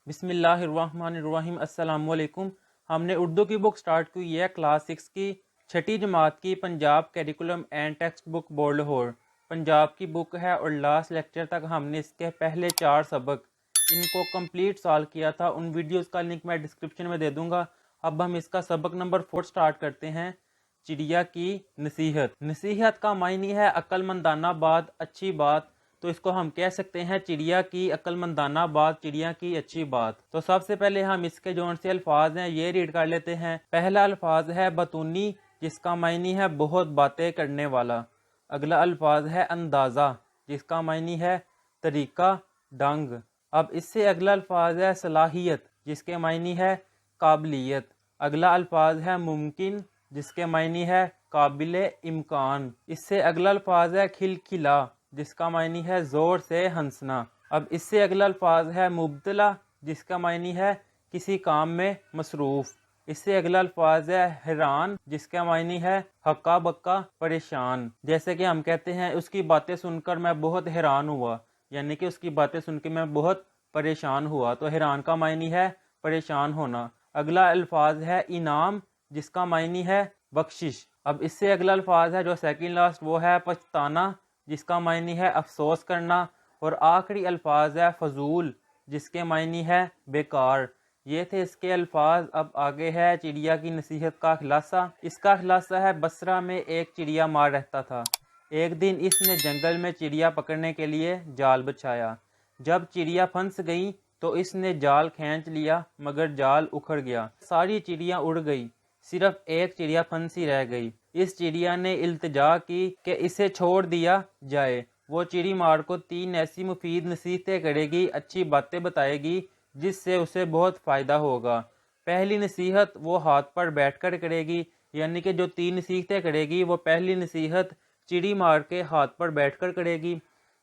بسم اللہ الرحمن الرحیم۔ السلام علیکم۔ ہم نے اردو کی بک سٹارٹ کی ہے کلاس 6 کی 6ٹھی جماعت کی Punjab curriculum and text book board Lahore Punjab کی بک ہے، اور لاسٹ لیکچر تک ہم نے اس کے پہلے 4 سبق ان کو کمپلیٹ سالو کیا تھا۔ ان ویڈیوز کا لنک میں ڈسکرپشن میں دے دوں گا۔ اب ہم اس کا سبق نمبر 4 سٹارٹ کرتے ہیں۔ چڑیا کی نصیحت۔ نصیحت کا معنی ہے عقل مندانہ بات، اچھی بات، تو اس کو ہم کہہ سکتے ہیں چڑیا کی عقل مندانہ بات، چڑیا کی اچھی بات۔ تو سب سے پہلے ہم اس کے جون سے الفاظ ہیں یہ ریڈ کر لیتے ہیں۔ پہلا الفاظ ہے بطونی، جس کا معنی ہے بہت باتیں کرنے والا۔ اگلا الفاظ ہے اندازہ، جس کا معنی ہے طریقہ، ڈنگ۔ اب اس سے اگلا الفاظ ہے صلاحیت، جس کے معنی ہے قابلیت۔ اگلا الفاظ ہے ممکن، جس کے معنی ہے قابل امکان۔ اس سے اگلا الفاظ ہے کھلکھلا، جس کا معنی ہے زور سے ہنسنا۔ اب اس سے اگلا الفاظ ہے مبتلا، جس کا معنی ہے کسی کام میں مصروف۔ اس سے اگلا الفاظ ہے حیران، جس کا معنی ہے ہکا بکا، پریشان۔ جیسے کہ ہم کہتے ہیں اس کی باتیں سن کر میں بہت حیران ہوا، یعنی کہ اس کی باتیں سن کے میں بہت پریشان ہوا۔ تو حیران کا معنی ہے پریشان ہونا۔ اگلا الفاظ ہے انعام، جس کا معنی ہے بخشش۔ اب اس سے اگلا الفاظ ہے جو سیکنڈ لاسٹ، وہ ہے پچھتانا، جس کا معنی ہے افسوس کرنا۔ اور آخری الفاظ ہے فضول، جس کے معنی ہے بیکار۔ یہ تھے اس کے الفاظ۔ اب آگے ہے چڑیا کی نصیحت کا خلاصہ۔ اس کا خلاصہ ہے بصرہ میں ایک چڑیا مار رہتا تھا۔ ایک دن اس نے جنگل میں چڑیا پکڑنے کے لیے جال بچھایا۔ جب چڑیا پھنس گئی تو اس نے جال کھینچ لیا، مگر جال اکھڑ گیا۔ ساری چڑیاں اڑ گئی، صرف ایک چڑیا پھنسی رہ گئی۔ اس چڑیا نے التجا کی کہ اسے چھوڑ دیا جائے۔ وہ چڑی مار کو 3 ایسی مفید نصیحتیں کرے گی، اچھی باتیں بتائے گی، جس سے اسے بہت فائدہ ہوگا۔ پہلی نصیحت وہ ہاتھ پر بیٹھ کر کرے گی، یعنی کہ جو 3 نصیحتیں کرے گی وہ پہلی نصیحت چڑی مار کے ہاتھ پر بیٹھ کر کرے گی،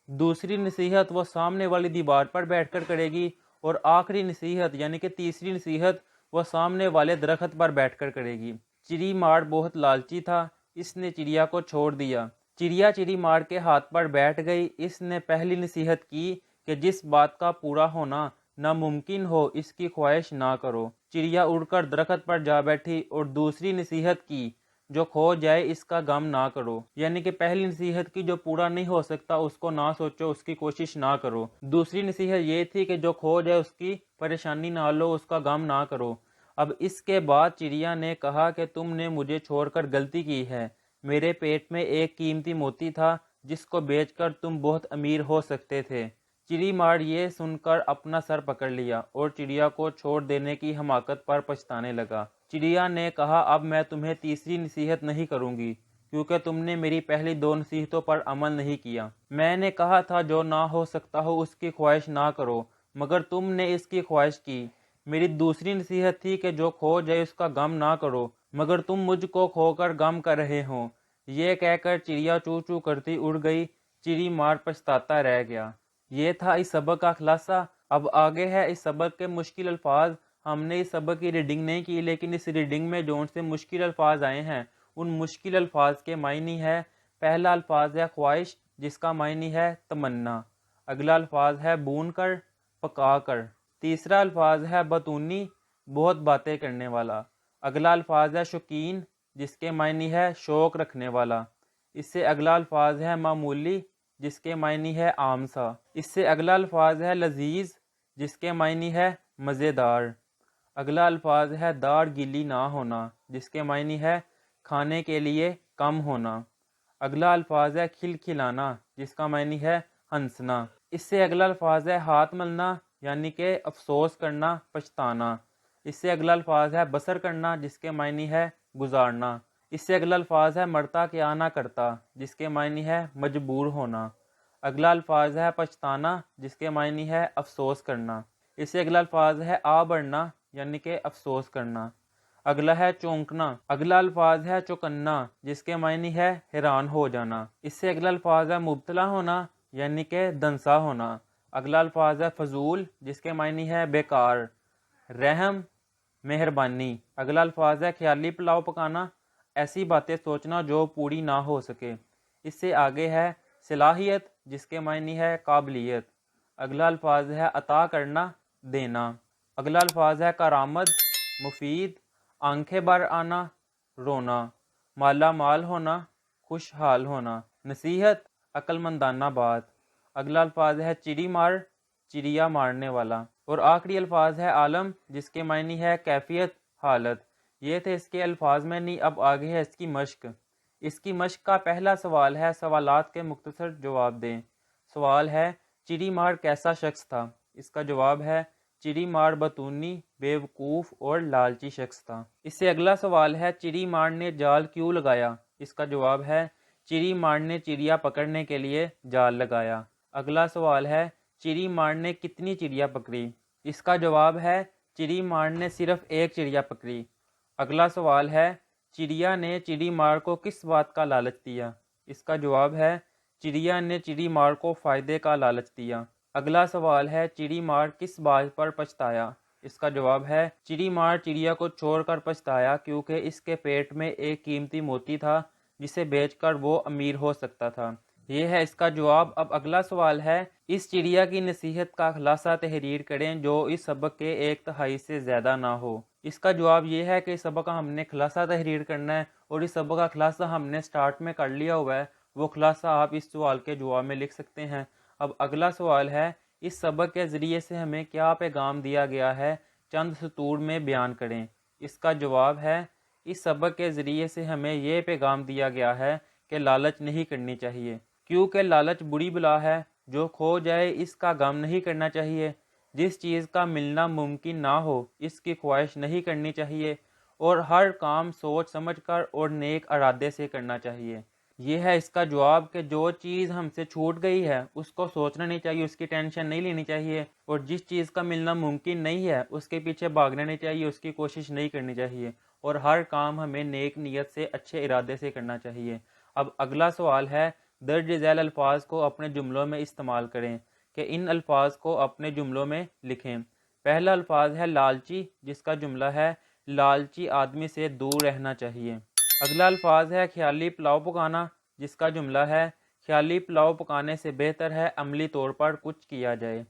دوسری نصیحت وہ سامنے والی دیوار پر بیٹھ کر کرے گی، اور آخری نصیحت یعنی کہ تیسری نصیحت وہ سامنے والے درخت پر بیٹھ کر کرے گی۔ چڑی مار بہت لالچی تھا، اس نے چڑیا کو چھوڑ دیا۔ چڑیا چڑی مار کے ہاتھ پر بیٹھ گئی۔ اس نے پہلی نصیحت کی کہ جس بات کا پورا ہونا ناممکن ہو اس کی خواہش نہ کرو۔ چڑیا اڑ کر درخت پر جا بیٹھی اور دوسری نصیحت کی جو کھو جائے اس کا غم نہ کرو، یعنی کہ پہلی نصیحت کی جو پورا نہیں ہو سکتا اس کو نہ سوچو، اس کی کوشش نہ کرو۔ دوسری نصیحت یہ تھی کہ جو کھو جائے اس کی پریشانی نہ لو، اس کا غم نہ کرو۔ اب اس کے بعد چڑیا نے کہا کہ تم نے مجھے چھوڑ کر غلطی کی ہے۔ میرے پیٹ میں ایک قیمتی موتی تھا جس کو بیچ کر تم بہت امیر ہو سکتے تھے۔ چڑی مار یہ سن کر اپنا سر پکڑ لیا اور چڑیا کو چھوڑ دینے کی حماقت پر پچھتانے لگا۔ چڑیا نے کہا اب میں تمہیں تیسری نصیحت نہیں کروں گی، کیونکہ تم نے میری پہلی 2 نصیحتوں پر عمل نہیں کیا۔ میں نے کہا تھا جو نہ ہو سکتا ہو اس کی خواہش نہ کرو، مگر تم نے اس کی خواہش کی۔ میری دوسری نصیحت تھی کہ جو کھو جائے اس کا غم نہ کرو، مگر تم مجھ کو کھو کر غم کر رہے ہو۔ یہ کہہ کر چڑیا چو چو کرتی اڑ گئی۔ چڑی مار پچھتاتا رہ گیا۔ یہ تھا اس سبق کا خلاصہ۔ اب آگے ہے اس سبق کے مشکل الفاظ۔ ہم نے اس سبق کی ریڈنگ نہیں کی، لیکن اس ریڈنگ میں جون سے مشکل الفاظ آئے ہیں ان مشکل الفاظ کے معنی ہے۔ پہلا الفاظ ہے خواہش، جس کا معنی ہے تمنا۔ اگلا الفاظ ہے بون کر، پکا کر۔ تیسرا الفاظ ہے بطونی، بہت باتیں کرنے والا۔ اگلا الفاظ ہے شوقین، جس کے معنی ہے شوق رکھنے والا۔ اس سے اگلا الفاظ ہے معمولی، جس کے معنی ہے عام سا۔ اس سے اگلا الفاظ ہے لذیذ، جس کے معنی ہے مزیدار۔ اگلا الفاظ ہے داڑھ گیلی نہ ہونا، جس کے معنی ہے کھانے کے لیے کم ہونا۔ اگلا الفاظ ہے کھلکھلانا، جس کا معنی ہے ہنسنا۔ اس سے اگلا الفاظ ہے ہاتھ ملنا، یعنی کہ افسوس کرنا، پچھتانا۔ اس سے اگلا الفاظ ہے بسر کرنا، جس کے معنی ہے گزارنا۔ اس سے اگلا الفاظ ہے مرتا کیا نہ کرتا، جس کے معنی ہے مجبور ہونا۔ اگلا الفاظ ہے پچھتانا، جس کے معنی ہے افسوس کرنا۔ اس سے اگلا الفاظ ہے آ بڑھنا، یعنی کہ افسوس کرنا۔ اگلا ہے چونکنا۔ اگلا الفاظ ہے چوکنا، جس کے معنی ہے حیران ہو جانا۔ اس سے اگلا الفاظ ہے مبتلا ہونا، یعنی کہ دنسا ہونا۔ اگلا الفاظ ہے فضول، جس کے معنی ہے بیکار۔ رحم، مہربانی۔ اگلا الفاظ ہے خیالی پلاؤ پکانا، ایسی باتیں سوچنا جو پوری نہ ہو سکے۔ اس سے آگے ہے صلاحیت، جس کے معنی ہے قابلیت۔ اگلا الفاظ ہے عطا کرنا، دینا۔ اگلا الفاظ ہے کارآمد، مفید، آنکھیں بر آنا، رونا، مالا مال ہونا، خوشحال ہونا، نصیحت، عقل مندانہ بات۔ اگلا الفاظ ہے چڑی مار، چڑیا مارنے والا۔ اور آخری الفاظ ہے عالم، جس کے معنی ہے کیفیت، حالت۔ یہ تھے اس کے الفاظ میں نہیں، اب آگے ہے اس کی مشق۔ اس کی مشق کا پہلا سوال ہے سوالات کے مختصر جواب دیں۔ سوال ہے چڑی مار کیسا شخص تھا؟ اس کا جواب ہے چڑی مار بطونی، بیوقوف اور لالچی شخص تھا۔ اس سے اگلا سوال ہے چڑی مار نے جال کیوں لگایا؟ اس کا جواب ہے چڑی مار نے چڑیا پکڑنے کے لیے جال لگایا۔ اگلا سوال ہے چڑی مار نے کتنی چڑیا پکڑی؟ اس کا جواب ہے چڑی مار نے صرف ایک چڑیا پکڑی۔ اگلا سوال ہے چڑیا نے چڑی مار کو کس بات کا لالچ دیا؟ اس کا جواب ہے چڑیا نے چڑی مار کو فائدے کا لالچ دیا۔ اگلا سوال ہے چڑی مار کس بات پر پچھتایا؟ اس کا جواب ہے چڑی مار چڑیا کو چھوڑ کر پچھتایا کیونکہ اس کے پیٹ میں ایک قیمتی موتی تھا جسے بیچ کر وہ امیر ہو سکتا تھا۔ یہ ہے اس کا جواب۔ اب اگلا سوال ہے اس چڑیا کی نصیحت کا خلاصہ تحریر کریں جو اس سبق کے 1/3 سے زیادہ نہ ہو۔ اس کا جواب یہ ہے کہ اس سبق کا ہم نے خلاصہ تحریر کرنا ہے، اور اس سبق کا خلاصہ ہم نے سٹارٹ میں کر لیا ہوا ہے، وہ خلاصہ آپ اس سوال کے جواب میں لکھ سکتے ہیں۔ اب اگلا سوال ہے اس سبق کے ذریعے سے ہمیں کیا پیغام دیا گیا ہے، چند سطور میں بیان کریں۔ اس کا جواب ہے اس سبق کے ذریعے سے ہمیں یہ پیغام دیا گیا ہے کہ لالچ نہیں کرنی چاہیے، کیونکہ لالچ بری بلا ہے۔ جو کھو جائے اس کا غم نہیں کرنا چاہیے، جس چیز کا ملنا ممکن نہ ہو اس کی خواہش نہیں کرنی چاہیے، اور ہر کام سوچ سمجھ کر اور نیک ارادے سے کرنا چاہیے۔ یہ ہے اس کا جواب کہ جو چیز ہم سے چھوٹ گئی ہے اس کو سوچنا نہیں چاہیے، اس کی ٹینشن نہیں لینی چاہیے، اور جس چیز کا ملنا ممکن نہیں ہے اس کے پیچھے بھاگنا نہیں چاہیے، اس کی کوشش نہیں کرنی چاہیے، اور ہر کام ہمیں نیک نیت سے اچھے ارادے سے کرنا چاہیے۔ اب اگلا سوال ہے درج ذیل الفاظ کو اپنے جملوں میں استعمال کریں کہ ان الفاظ کو اپنے جملوں میں لکھیں۔ پہلا الفاظ ہے لالچی، جس کا جملہ ہے لالچی آدمی سے دور رہنا چاہیے۔ اگلا الفاظ ہے خیالی پلاؤ پکانا، جس کا جملہ ہے خیالی پلاؤ پکانے سے بہتر ہے عملی طور پر کچھ کیا جائے۔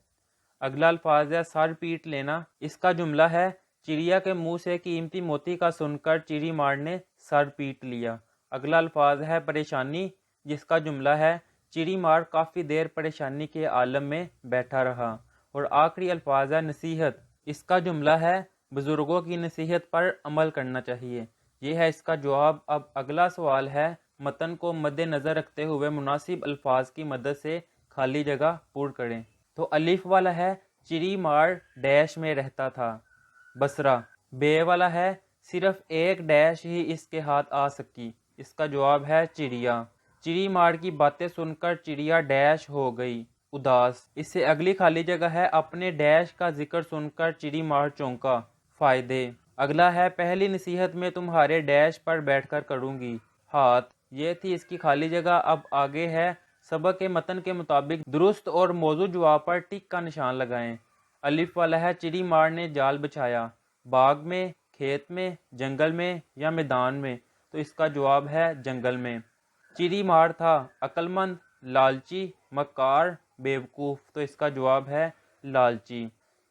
اگلا الفاظ ہے سر پیٹ لینا، اس کا جملہ ہے چڑیا کے منہ سے قیمتی موتی کا سن کر چڑی مار نے سر پیٹ لیا۔ اگلا الفاظ ہے پریشانی، جس کا جملہ ہے چڑی مار کافی دیر پریشانی کے عالم میں بیٹھا رہا۔ اور آخری الفاظ ہے نصیحت، اس کا جملہ ہے بزرگوں کی نصیحت پر عمل کرنا چاہیے۔ یہ ہے اس کا جواب۔ اب اگلا سوال ہے متن کو مد نظر رکھتے ہوئے مناسب الفاظ کی مدد سے خالی جگہ پر کریں۔ تو الف والا ہے چڑی مار ڈیش میں رہتا تھا، بصرہ۔ بے والا ہے صرف ایک ڈیش ہی اس کے ہاتھ آ سکی، اس کا جواب ہے چڑیا۔ چڑی مار کی باتیں سن کر چڑیا ڈیش ہو گئی، اداس۔ اس سے اگلی خالی جگہ ہے اپنے ڈیش کا ذکر سن کر چڑی مار چونکا، فائدے۔ اگلا ہے پہلی نصیحت میں تمہارے ڈیش پر بیٹھ کر کروں گی، ہاتھ۔ یہ تھی اس کی خالی جگہ۔ اب آگے ہے سبق کے متن کے مطابق درست اور موضوع جواب پر ٹک کا نشان لگائیں۔ الف والا ہے چڑی مار نے جال بچھایا، باغ میں، کھیت میں، جنگل میں یا میدان میں؟ تو اس کا جواب ہے جنگل میں۔ چڑی مار تھا عقل مند، لالچی، مکار، بیوقوف۔ تو اس کا جواب ہے لالچی۔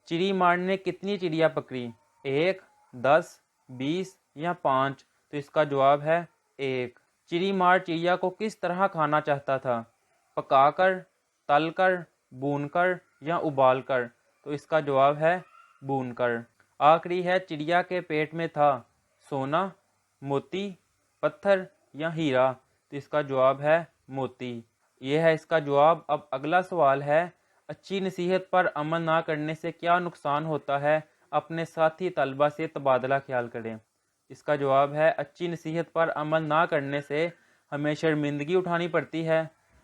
چڑی مار نے کتنی چڑیا پکڑی؟ 1، 10، 20 یا 5؟ تو اس کا جواب ہے 1۔ چڑی مار چڑیا کو کس طرح کھانا چاہتا تھا؟ پکا کر، تل کر، بھون کر یا ابال کر؟ تو اس کا جواب ہے بھون کر۔ آخری ہے چڑیا کے پیٹ میں تھا سونا، موتی، پتھر یا ہیرا؟ تو اس کا جواب ہے موتی۔ یہ ہے اس کا جواب۔ اب اگلا سوال ہے اچھی نصیحت پر عمل نہ کرنے سے کیا نقصان ہوتا ہے؟ اپنے ساتھی طلبہ سے تبادلہ خیال کریں۔ اس کا جواب ہے اچھی نصیحت پر عمل نہ کرنے سے ہمیں شرمندگی اٹھانی پڑتی ہے،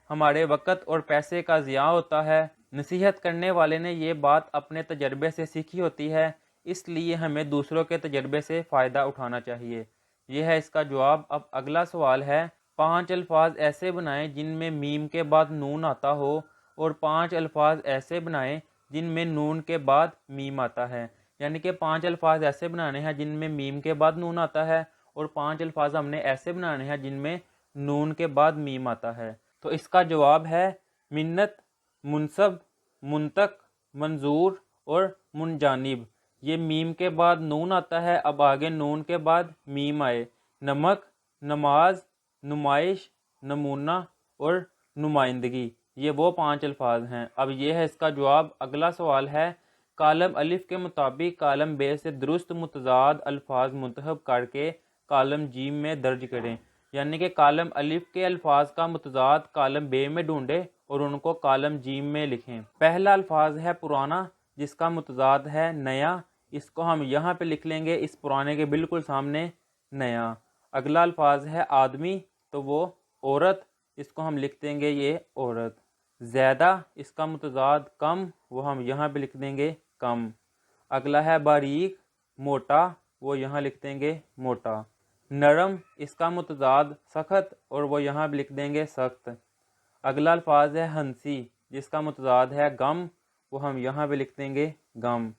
ہمارے وقت اور پیسے کا ضیاع ہوتا ہے۔ نصیحت کرنے والے نے یہ بات اپنے تجربے سے سیکھی ہوتی ہے، اس لیے ہمیں دوسروں کے تجربے سے فائدہ اٹھانا چاہیے۔ یہ ہے اس کا جواب۔ اب اگلا سوال ہے 5 الفاظ ایسے بنائیں جن میں میم کے بعد نون آتا ہو، اور 5 الفاظ ایسے بنائیں جن میں نون کے بعد میم آتا ہے۔ یعنی کہ 5 الفاظ ایسے بنانے ہیں جن میں میم کے بعد نون آتا ہے، اور 5 الفاظ ہم نے ایسے بنانے ہیں جن میں نون کے بعد میم آتا ہے۔ تو اس کا جواب ہے منت، منصب، منطق، منظور اور منجانب۔ یہ میم کے بعد نون آتا ہے، اب آگے نون کے بعد میم آئے۔ نمک، نماز، نمائش، نمونہ اور نمائندگی، یہ وہ 5 الفاظ ہیں۔ اب یہ ہے اس کا جواب۔ اگلا سوال ہے، کالم الف کے مطابق کالم بے سے درست متضاد الفاظ منتخب کر کے کالم جیم میں درج کریں، یعنی کہ کالم الف کے الفاظ کا متضاد کالم بے میں ڈھونڈیں اور ان کو کالم جیم میں لکھیں۔ پہلا الفاظ ہے پرانا، جس کا متضاد ہے نیا، اس کو ہم یہاں پہ لکھ لیں گے، اس پرانے کے بالکل سامنے نیا۔ اگلا الفاظ ہے آدمی، تو وہ عورت، اس کو ہم لکھ دیں گے یہ عورت۔ زیادہ، اس کا متضاد کم، وہ ہم یہاں پہ لکھ دیں گے کم۔ اگلا ہے باریک، موٹا، وہ یہاں لکھ دیں گے موٹا۔ نرم، اس کا متضاد سخت، اور وہ یہاں پہ لکھ دیں گے سخت۔ اگلا الفاظ ہے ہنسی، جس کا متضاد ہے غم، وہ ہم یہاں پہ لکھ دیں گے غم۔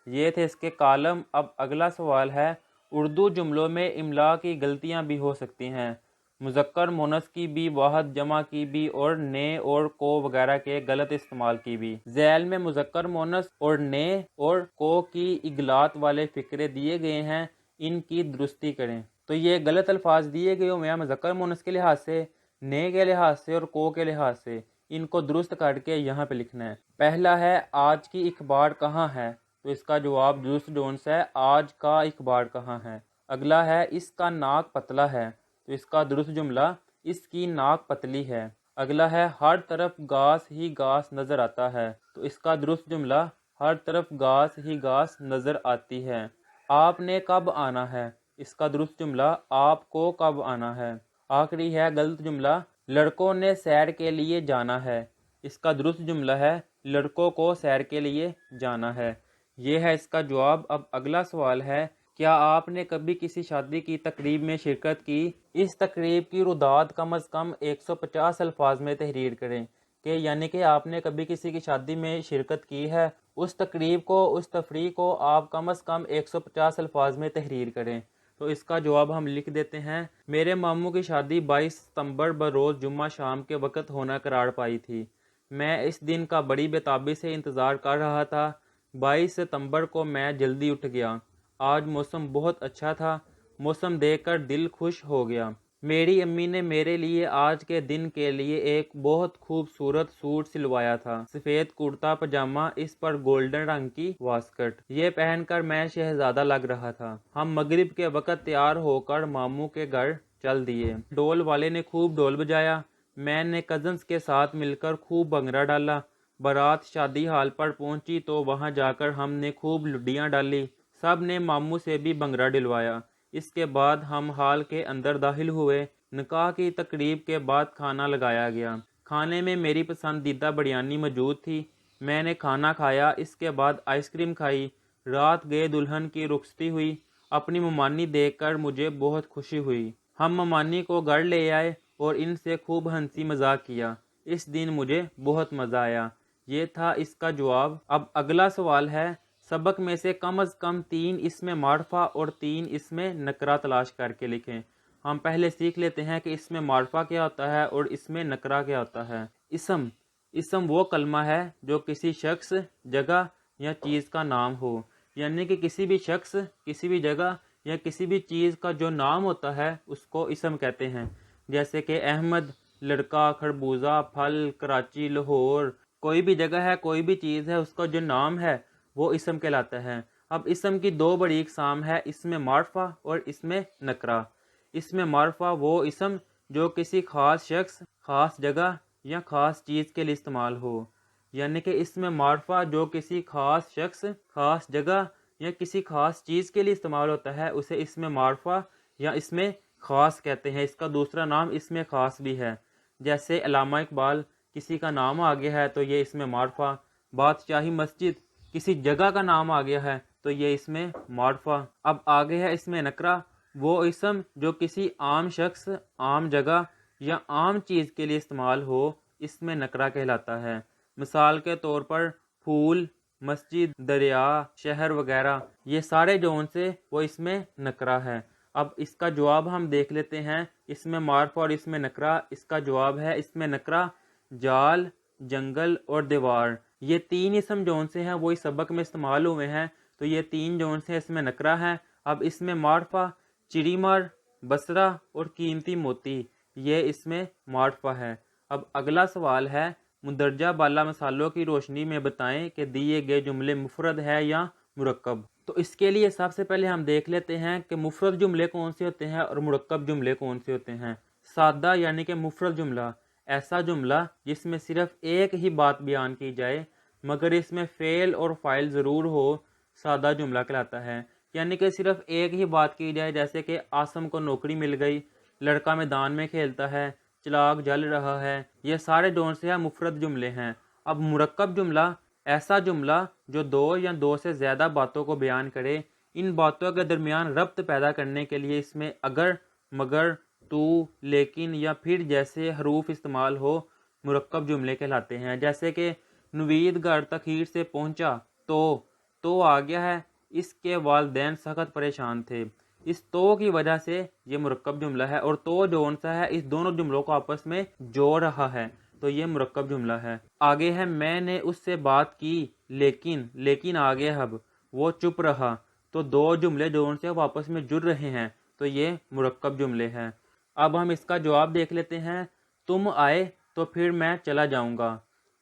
یہ تھے اس کے کالم۔ اب اگلا سوال ہے، اردو جملوں میں املا کی غلطیاں بھی ہو سکتی ہیں، مذکر مونث کی بھی، واحد جمع کی بھی، اور نے اور کو وغیرہ کے غلط استعمال کی بھی۔ ذیل میں مذکر مونث اور نے اور کو کی اغلاط والے فقرے دیے گئے ہیں، ان کی درستی کریں۔ تو یہ غلط الفاظ دیے گئے ہوئے ہیں مذکر مونث کے لحاظ سے، نے کے لحاظ سے اور کو کے لحاظ سے، ان کو درست کر کے یہاں پہ لکھنا ہے۔ پہلا ہے آج کی اخبار کہاں ہے، تو اس کا جواب درست ڈونس ہے، آج کا اخبار کہاں ہے۔ اگلا ہے اس کا ناک پتلا ہے، تو اس کا درست جملہ اس کی ناک پتلی ہے۔ اگلا ہے ہر طرف گھاس ہی گھاس نظر آتا ہے، تو اس کا درست جملہ ہر طرف گھاس ہی گھاس نظر آتی ہے۔ آپ نے کب آنا ہے، اس کا درست جملہ آپ کو کب آنا ہے۔ آخری ہے غلط جملہ، لڑکوں نے سیر کے لیے جانا ہے، اس کا درست جملہ ہے لڑکوں کو سیر کے لیے جانا ہے۔ یہ ہے اس کا جواب۔ اب اگلا سوال ہے، کیا آپ نے کبھی کسی شادی کی تقریب میں شرکت کی؟ اس تقریب کی رداد کم از کم 150 الفاظ میں تحریر کریں، کہ یعنی کہ آپ نے کبھی کسی کی شادی میں شرکت کی ہے، اس تقریب کو، اس تفریح کو آپ کم از کم 150 الفاظ میں تحریر کریں۔ تو اس کا جواب ہم لکھ دیتے ہیں، میرے ماموں کی شادی 22 ستمبر بروز جمعہ شام کے وقت ہونا قرار پائی تھی۔ میں اس دن کا بڑی بےتابی سے انتظار کر رہا تھا۔ 22 ستمبر کو میں جلدی اٹھ گیا۔ آج موسم بہت اچھا تھا، موسم دیکھ کر دل خوش ہو گیا۔ میری امی نے میرے لیے آج کے دن کے لیے ایک بہت خوبصورت سوٹ سلوایا تھا، سفید کرتا پاجامہ، اس پر گولڈن رنگ کی واسکٹ، یہ پہن کر میں شہزادہ لگ رہا تھا۔ ہم مغرب کے وقت تیار ہو کر ماموں کے گھر چل دیے۔ ڈول والے نے خوب ڈول بجایا، میں نے کزنز کے ساتھ مل کر خوب بھنگڑا ڈالا۔ بارات شادی ہال پر پہنچی تو وہاں جا کر ہم نے خوب لڈیاں ڈالی، سب نے ماموں سے بھی بھنگڑا ڈلوایا۔ اس کے بعد ہم ہال کے اندر داخل ہوئے۔ نکاح کی تقریب کے بعد کھانا لگایا گیا۔ کھانے میں میری پسندیدہ بریانی موجود تھی، میں نے کھانا کھایا، اس کے بعد آئس کریم کھائی۔ رات گئے دلہن کی رخصتی ہوئی، اپنی ممانی دیکھ کر مجھے بہت خوشی ہوئی۔ ہم ممانی کو گھر لے آئے اور ان سے خوب ہنسی مذاق کیا، اس دن مجھے بہت مزہ آیا۔ یہ تھا اس کا جواب۔ اب اگلا سوال ہے، سبق میں سے کم از کم 3 اسم معرفہ اور 3 اسم نکرہ تلاش کر کے لکھیں۔ ہم پہلے سیکھ لیتے ہیں کہ اسم معرفہ کیا ہوتا ہے اور اسم نکرہ کیا ہوتا ہے۔ اسم وہ کلمہ ہے جو کسی شخص، جگہ یا چیز کا نام ہو، یعنی کہ کسی بھی شخص، کسی بھی جگہ یا کسی بھی چیز کا جو نام ہوتا ہے اس کو اسم کہتے ہیں۔ جیسے کہ احمد، لڑکا، خربوزہ، پھل، کراچی، لاہور، کوئی بھی جگہ ہے، کوئی بھی چیز ہے، اس کا جو نام ہے وہ اسم کہلاتا ہے۔ اب اسم کی 2 بڑی اقسام ہے، اسم معرفہ اور اسم نکرہ۔ اسم معرفہ وہ اسم جو کسی خاص شخص، خاص جگہ یا خاص چیز کے لیے استعمال ہو، یعنی کہ اسم معرفہ جو کسی خاص شخص، خاص جگہ یا کسی خاص چیز کے لیے استعمال ہوتا ہے اسے اسم معرفہ یا اسم خاص کہتے ہیں۔ اس کا دوسرا نام اسم خاص بھی ہے، جیسے علامہ اقبال کسی کا نام آ گیا ہے تو یہ اسم معرفہ، بادشاہی مسجد کسی جگہ کا نام آ گیا ہے تو یہ اسم معرفہ۔ اب آگے ہے اسم نکرہ، وہ اسم جو کسی عام شخص، عام جگہ یا عام چیز کے لیے استعمال ہو، اسم نکرہ کہلاتا ہے۔ مثال کے طور پر پھول، مسجد، دریا، شہر وغیرہ، یہ سارے جو سے وہ اسم نکرہ ہے۔ اب اس کا جواب ہم دیکھ لیتے ہیں، اسم معرفہ اور اسم نکرہ۔ اس کا جواب ہے اسم نکرہ جال، جنگل اور دیوار، یہ 3 اسم جو سے ہیں وہ اس سبق میں استعمال ہوئے ہیں۔ تو یہ 3 جون سے اس میں نکرہ ہیں۔ اب اس میں معرفہ چڑی مار، بصرہ اور قیمتی موتی، یہ اس میں معرفہ ہے۔ اب اگلا سوال ہے مندرجہ بالا مثالوں کی روشنی میں بتائیں کہ دیے گئے جملے مفرد ہے یا مرکب۔ تو اس کے لیے سب سے پہلے ہم دیکھ لیتے ہیں کہ مفرد جملے کون سے ہوتے ہیں اور مرکب جملے کون سے ہوتے ہیں۔ سادہ یعنی کہ مفرد جملہ ایسا جملہ جس میں صرف ایک ہی بات بیان کی جائے مگر اس میں فعل اور فاعل ضرور ہو، سادہ جملہ کہلاتا ہے۔ یعنی کہ صرف ایک ہی بات کی جائے، جیسے کہ آسم کو نوکری مل گئی، لڑکا میدان میں کھیلتا ہے، چراغ جل رہا ہے، یہ سارے جون سے مفرد جملے ہیں۔ اب مرکب جملہ ایسا جملہ جو 2 یا 2 سے زیادہ باتوں کو بیان کرے، ان باتوں کے درمیان ربط پیدا کرنے کے لیے اس میں اگر، مگر، تو، لیکن یا پھر جیسے حروف استعمال ہو، مرکب جملے کہلاتے ہیں۔ جیسے کہ نوید گھر تاخیر سے پہنچا تو آ گیا ہے، اس کے والدین سخت پریشان تھے، اس تو کی وجہ سے یہ مرکب جملہ ہے، اور تو جون سا ہے اس دونوں جملوں کو آپس میں جوڑ رہا ہے، تو یہ مرکب جملہ ہے۔ آگے ہے میں نے اس سے بات کی لیکن آگے اب وہ چپ رہا، تو 2 جملے جون سے واپس میں جڑ رہے ہیں، تو یہ مرکب جملے ہیں۔ اب ہم اس کا جواب دیکھ لیتے ہیں۔ تم آئے تو پھر میں چلا جاؤں گا،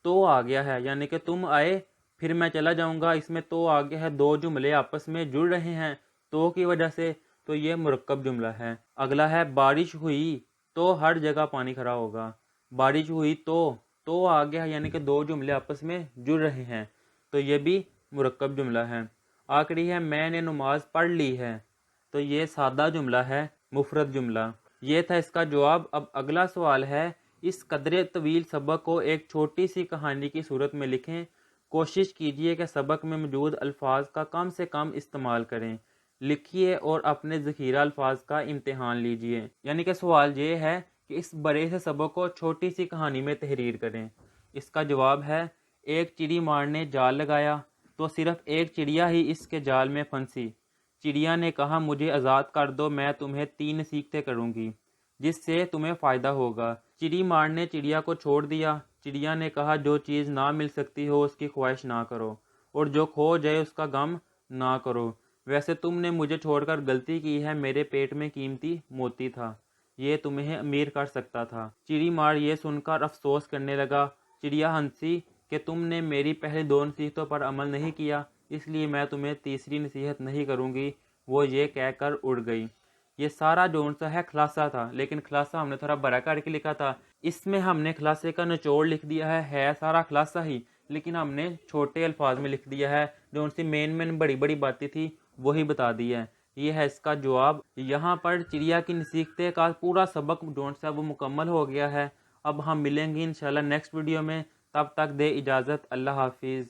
تو آ گیا ہے، یعنی کہ تم آئے پھر میں چلا جاؤں گا، اس میں تو آ گیا ہے، 2 جملے آپس میں جڑ رہے ہیں تو کی وجہ سے، تو یہ مرکب جملہ ہے۔ اگلا ہے بارش ہوئی تو ہر جگہ پانی کھڑا ہوگا، بارش ہوئی تو آ گیا ہے، یعنی کہ 2 جملے آپس میں جڑ رہے ہیں، تو یہ بھی مرکب جملہ ہے۔ آخری ہے میں نے نماز پڑھ لی ہے، تو یہ سادہ جملہ ہے، مفرد جملہ۔ یہ تھا اس کا جواب۔ اب اگلا سوال ہے اس قدرے طویل سبق کو ایک چھوٹی سی کہانی کی صورت میں لکھیں۔ کوشش کیجئے کہ سبق میں موجود الفاظ کا کم سے کم استعمال کریں، لکھیے اور اپنے ذخیرہ الفاظ کا امتحان لیجئے۔ یعنی کہ سوال یہ ہے کہ اس بڑے سے سبق کو چھوٹی سی کہانی میں تحریر کریں۔ اس کا جواب ہے ایک چڑی مار نے جال لگایا تو صرف ایک چڑیا ہی اس کے جال میں پھنسی۔ چڑیا نے کہا مجھے آزاد کر دو، میں تمہیں 3 نصیحتیں کروں گی جس سے تمہیں فائدہ ہوگا۔ چڑی مار نے چڑیا کو چھوڑ دیا۔ چڑیا نے کہا جو چیز نہ مل سکتی ہو اس کی خواہش نہ کرو، اور جو کھو جائے اس کا غم نہ کرو۔ ویسے تم نے مجھے چھوڑ کر غلطی کی ہے، میرے پیٹ میں قیمتی موتی تھا، یہ تمہیں امیر کر سکتا تھا۔ چڑی مار یہ سن کر افسوس کرنے لگا۔ چڑیا ہنسی کہ تم نے میری پہلی 2 نصیحتوں پر عمل نہیں کیا، اس لیے میں تمہیں تیسری نصیحت نہیں کروں گی۔ وہ یہ کہہ کر اڑ گئی۔ یہ سارا جون سا ہے خلاصہ تھا، لیکن خلاصہ ہم نے تھوڑا بڑا کر کے لکھا تھا۔ اس میں ہم نے خلاصے کا نچوڑ لکھ دیا ہے سارا خلاصہ ہی، لیکن ہم نے چھوٹے الفاظ میں لکھ دیا ہے، جو ان سی مین بڑی باتیں تھی وہی بتا دی ہے۔ یہ ہے اس کا جواب۔ یہاں پر چڑیا کی نصیحتیں کا پورا سبق جون سا وہ مکمل ہو گیا ہے۔ اب ہم ملیں گے انشاءاللہ نیکسٹ ویڈیو میں، تب تک دے اجازت، اللہ حافظ۔